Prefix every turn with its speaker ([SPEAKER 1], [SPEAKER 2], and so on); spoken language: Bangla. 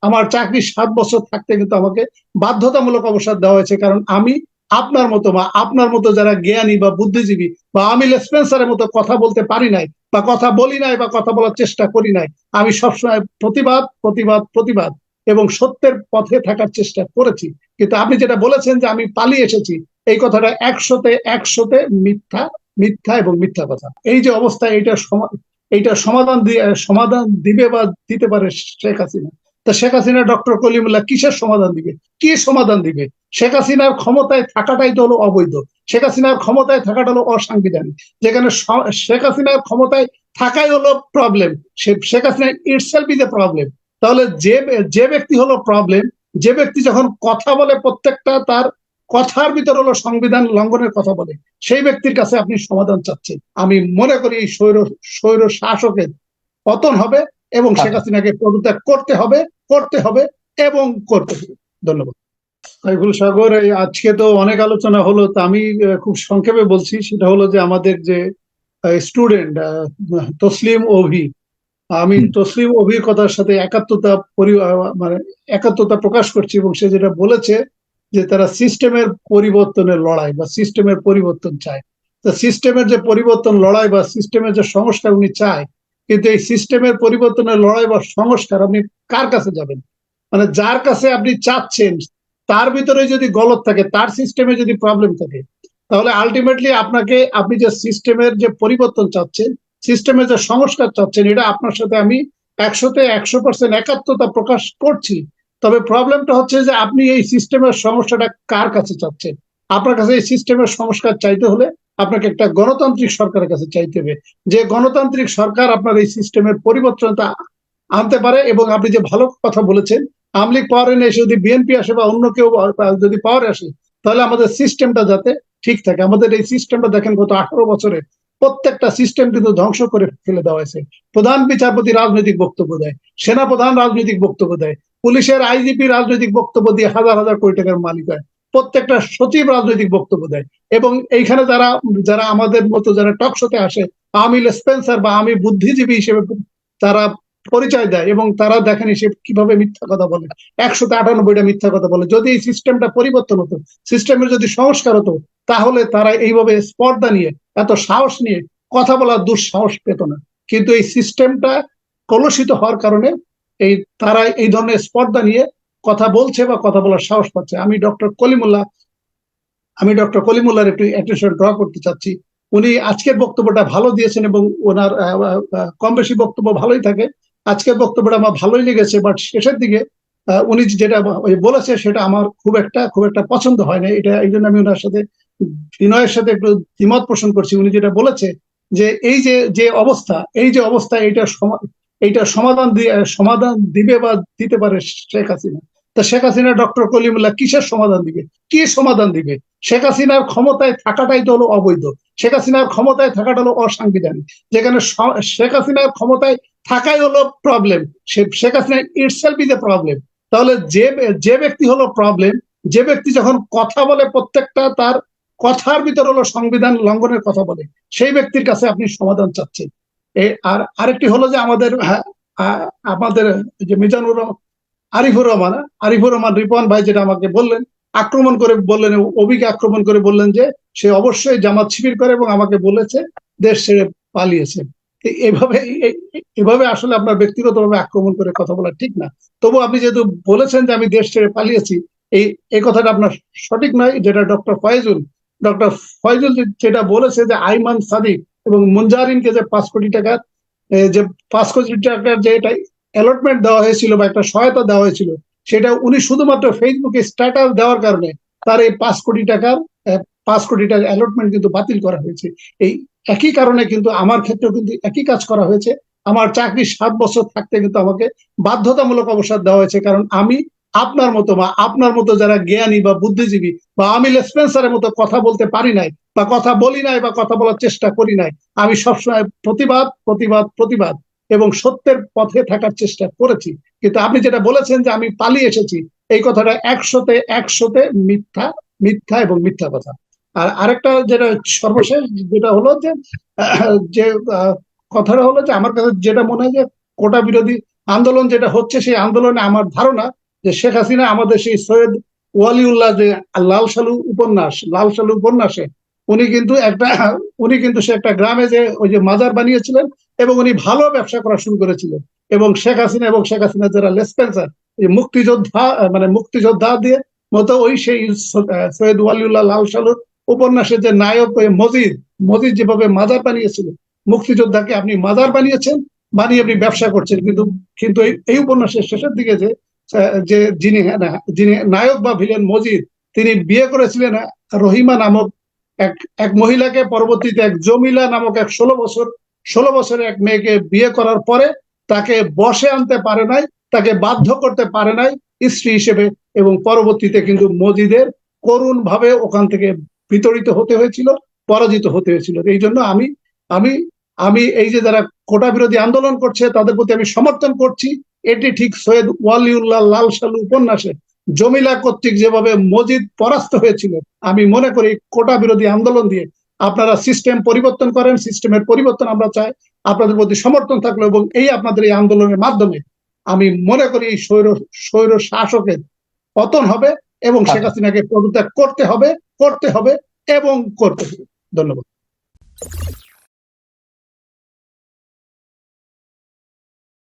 [SPEAKER 1] আমার চাকরি 7 বছর থাকতে কিন্তু আমাকে বাধ্যতামূলক অবসর দেওয়া হয়েছে, কারণ আমি আপনার মতো বা আপনার মতো যারা জ্ঞানী বা বুদ্ধিজীবী বা আমি স্পেন্সারের মতো কথা বলতে পারি নাই বা কথা বলি নাই বা কথা বলার চেষ্টা করি নাই। আমি সবসময় প্রতিবাদ প্রতিবাদ প্রতিবাদ এবং সত্যের পথে থাকার চেষ্টা করেছি। কিন্তু আপনি যেটা বলেছেন যে আমি পালিয়ে এসেছি, এই কথাটা 100-তে মিথ্যা, মিথ্যা এবং মিথ্যা কথা। এই যে অবস্থা, এইটা সমাধান দিবে বা দিতে পারে শেখ হাসিনা। তা শেখ হাসিনা ডক্টর কলিমুল্লাহ কিসের সমাধান দিবে? কি সমাধান দিবে? শেখ হাসিনার ক্ষমতায় থাকাটাই তো হলো অবৈধ। শেখ হাসিনার ক্ষমতায় থাকাটা হলো অসাংবিধানিক। যেখানে শেখ হাসিনার ক্ষমতায় থাকাই হলো problem, Sheikh Hasina itself is a problem. তাহলে যে ব্যক্তি হলো প্রবলেম, যে ব্যক্তি যখন কথা বলে প্রত্যেকটা তার কথার ভিতর হলো সংবিধান লঙ্ঘনের কথা বলে, সেই ব্যক্তির কাছে আপনি সমাধান চাচ্ছেন। আমি মনে করি এই স্বৈর শাসকের পতন হবে এবং শেখ
[SPEAKER 2] আচ্ছা,
[SPEAKER 1] হাসিনাকে পদত্যাগ করতে হবে, করতে হবে এবং করতে হবে। ধন্যবাদ। সাইফুল সাগর, এই আজকে তো অনেক আলোচনা হলো, তো আমি খুব সংক্ষেপে বলছি। সেটা হলো যে আমাদের যে স্টুডেন্ট তসলিম অভি, আমি
[SPEAKER 2] হুম,
[SPEAKER 1] তসলিম অভির কথার সাথে মানে একাত্মতা প্রকাশ করছি। এবং সে যেটা বলেছে যে তারা সিস্টেমের পরিবর্তনের লড়াই বা সিস্টেমের পরিবর্তন চায়। তো সিস্টেমের যে পরিবর্তন লড়াই বা সিস্টেমের যে সংস্কার উনি চায়, কিন্তু এই সিস্টেমের পরিবর্তনের লড়াই বা সংস্কার আপনি কার কাছে যাবেন? মানে যার কাছে আপনি চাচ্ছেন তার ভিতরে যদি গলত থাকে, তার সিস্টেমে যদি প্রবলেম থাকে, তাহলে আলটিমেটলি আপনি যে সিস্টেমের যে পরিবর্তন চাচ্ছেন, সিস্টেমের যে সংস্কার চাচ্ছেন, এটা আপনার সাথে আমি 100% একাত্মতা প্রকাশ করছি। তবে প্রবলেমটা হচ্ছে যে আপনি এই সিস্টেমের সমস্যাটা কার কাছে চাচ্ছেন। আপনার কাছে এই সিস্টেমের সংস্কার চাইতে হলে আপনাকে একটা গণতান্ত্রিক সরকারের কাছে চাইতে হবে, যে গণতান্ত্রিক সরকার আপনার এই সিস্টেমের পরিবর্তনটা আনতে পারে। এবং আপনি যে ভালো কথা বলেছেন, আওয়ামী লীগ পাওয়ারে নেই, যদি বিএনপি আসে বা অন্য কেউ যদি পাওয়ারে আসে, তাহলে আমাদের সিস্টেমটা যাতে ঠিক থাকে। আমাদের এই সিস্টেমটা দেখেন গত 18 বছরে প্রত্যেকটা সিস্টেম কিন্তু ধ্বংস করে ফেলে দেওয়া হয়েছে। প্রধান বিচারপতি রাজনৈতিক বক্তব্য দেয়, সেনাপ্রধান রাজনৈতিক বক্তব্য দেয়, পুলিশের আইজিপি রাজনৈতিক বক্তব্য দিয়ে হাজার হাজার কোটি টাকার মালিক হয়, প্রত্যেকটা সচিব রাজনৈতিক বক্তব্য দেয়। এবং এইখানে যারা যারা আমাদের মতো যারা টক শোতে আসে, আমি স্পেন্সার বা আমি বুদ্ধিজীবী হিসেবে তারা পরিচয় দেয়, এবং তারা দেখেন সে কিভাবে মিথ্যা কথা বলে, 198টা মিথ্যা কথা বলে। যদি এই সিস্টেমটা পরিবর্তন হতো, সিস্টেমের যদি সংস্কার হতো, তাহলে তারা এইভাবে স্পর্ধা নিয়ে, এত সাহস নিয়ে কথা বলার দুঃসাহস পেত না। কিন্তু এই সিস্টেমটা কলুষিত হওয়ার কারণে এই তারা এই ধরনের স্পর্ধা নিয়ে কথা বলছে বা কথা বলার সাহস পাচ্ছে। আমি ডক্টর কলিমুল্লাহর একটু অ্যাটেনশন ড্র করতে চাচ্ছি। উনি আজকের বক্তব্যটা ভালো দিয়েছেন এবং ওনার কম বেশি বক্তব্য ভালোই থাকে। আজকের বক্তব্যটা আমার ভালোই লেগেছে, বাট শেষের দিকে উনি যেটা বলেছে সেটা আমার খুব একটা পছন্দ হয় না। এটা এই জন্য আমি ওনার সাথে বিনয়ের সাথে একটু দ্বিমত পোষণ করছি। উনি যেটা বলেছে যে এই যে অবস্থা, এইটা সমাধান দিবে বা দিতে পারে শেখ হাসিনা। তা শেখ হাসিনা ডক্টর কলিমুল্লাহ কিসের সমাধান দিবে? কি সমাধান দিবে? শেখ হাসিনার ক্ষমতায় থাকাটাই তো হলো অবৈধ। শেখ হাসিনার ক্ষমতায় থাকাটা হলো অসাংবিধানিক। যেখানে শেখ হাসিনার ক্ষমতায় থাকাই হলো problem, Sheikh Hasina itself is a problem. তাহলে যে ব্যক্তি হলো প্রবলেম, যে ব্যক্তি যখন কথা বলে প্রত্যেকটা তার কথার ভিতর হলো সংবিধান লঙ্ঘনের কথা বলে, সেই ব্যক্তির কাছে আপনি সমাধান চাচ্ছেন। আর আরেকটি হলো যে আমাদের যে আরিফুর রহমান রিপন ভাই যেটা আমাকে বললেন, আক্রমণ করে বললেন, অবিকে আক্রমণ করে বললেন যে সে অবশ্যই জামাত শিবির করে এবং আমাকে বলেছে দেশ ছেড়ে পালিয়েছে। এভাবে আসলে আপনার ব্যক্তিগতভাবে আক্রমণ করে কথা বলা ঠিক না। তবু আপনি যেহেতু বলেছেন যে আমি দেশ ছেড়ে পালিয়েছি, এই কথাটা আপনার সঠিক নয়। যেটা ডক্টর ফয়জুল যেটা বলেছে যে আইমান সাদিক এবং মুনজারিনকে যে 5 কোটি টাকার যে 5 কোটি টাকার যে এটা অ্যালটমেন্ট দেওয়া হয়েছিল বা একটা সহায়তা দেওয়া হয়েছিল, সেটা উনি শুধুমাত্র ফেসবুকে স্ট্যাটাস দেওয়ার কারণে তার এই 5 কোটি টাকার অ্যালটমেন্ট কিন্তু বাতিল করা হয়েছে। এই একই কারণে কিন্তু আমার ক্ষেত্রেও কিন্তু একই কাজ করা হয়েছে। আমার চাকরি 7 বছর থাকতে কিন্তু আমাকে বাধ্যতামূলক অবসর দেওয়া হয়েছে, কারণ আমি আপনার মতো বা আপনার মতো যারা জ্ঞানী বা বুদ্ধিজীবী বা আমি স্পেন্সারের মতো কথা বলতে পারি নাই বা কথা বলি নাই বা কথা বলার চেষ্টা করি নাই। আমি সবসময় প্রতিবাদ প্রতিবাদ প্রতিবাদ এবং সত্যের পথে থাকার চেষ্টা করেছি। কিন্তু আপনি যেটা বলেছেন যে আমি পালিয়ে এসেছি, এই কথাটা 100-তে মিথ্যা, মিথ্যা এবং মিথ্যা কথা। আর আরেকটা যেটা সর্বশেষ যেটা হলো যে যে কথাটা হলো যে আমার কাছে যেটা মনে হয় যে কোটা বিরোধী আন্দোলন যেটা হচ্ছে, সেই আন্দোলনে আমার ধারণা যে শেখ হাসিনা আমাদের সেই সৈয়দ ওয়ালিউল্লাহ যে লাল সালু উপন্যাসে উনি কিন্তু সে একটা গ্রামে যে ওই যে মাজার বানিয়েছিলেন এবং উনি ভালো ব্যবসা করা শুরু করেছিলেন। এবং শেখ হাসিনা যারা লেসপেন্সার মুক্তিযোদ্ধা, মানে মুক্তিযোদ্ধা দিয়ে মতো ওই সেই সৈয়দ ওয়ালিউল্লাহ লাল সালুর উপন্যাসের যে নায়ক ওই মজিদ মজিদ যেভাবে মাজার বানিয়েছিল, মুক্তিযোদ্ধাকে আপনি মাজার বানিয়েছেন, বানিয়ে আপনি ব্যবসা করছেন। কিন্তু কিন্তু এই উপন্যাসের শেষের দিকে যে যিনি নায়ক বা ভিলেন মজিদ, তিনি বিয়ে করেছিলেন রহিমা নামক এক এক মহিলাকে, পরবর্তীতে এক জমিলা নামক এক 16 বছরের এক মেয়েকে বিয়ে করার পরে তাকে বশে আনতে পারে নাই, তাকে বাধ্য করতে পারে নাই স্ত্রী হিসেবে, এবং পরবর্তীতে কিন্তু মজিদের করুণ ভাবে ওখান থেকে বিতরিত হতে হয়েছিল, পরাজিত হতে হয়েছিল। এই জন্য আমি আমি আমি এই যে যারা কোটা বিরোধী আন্দোলন করছে তাদের প্রতি আমি সমর্থন করছি। এটি ঠিক সৈয়দ ওয়ালিউল্লাহ লাল সালু উপন্যাসে জমিলা কর্তৃক যেভাবে মজিদ পরাস্ত হয়েছিল, আমি মনে করি কোটা বিরোধী আন্দোলন দিয়ে আপনারা সিস্টেম পরিবর্তন করেন, সিস্টেমের পরিবর্তন আমরা চাই। আপনাদের প্রতি সমর্থন থাকলো, এবং আপনাদের এই আন্দোলনের মাধ্যমে আমি মনে করি এই স্বৈর শাসকের পতন হবে এবং শেখ হাসিনাকে পদত্যাগ করতে হবে এবং করতে হবে। ধন্যবাদ।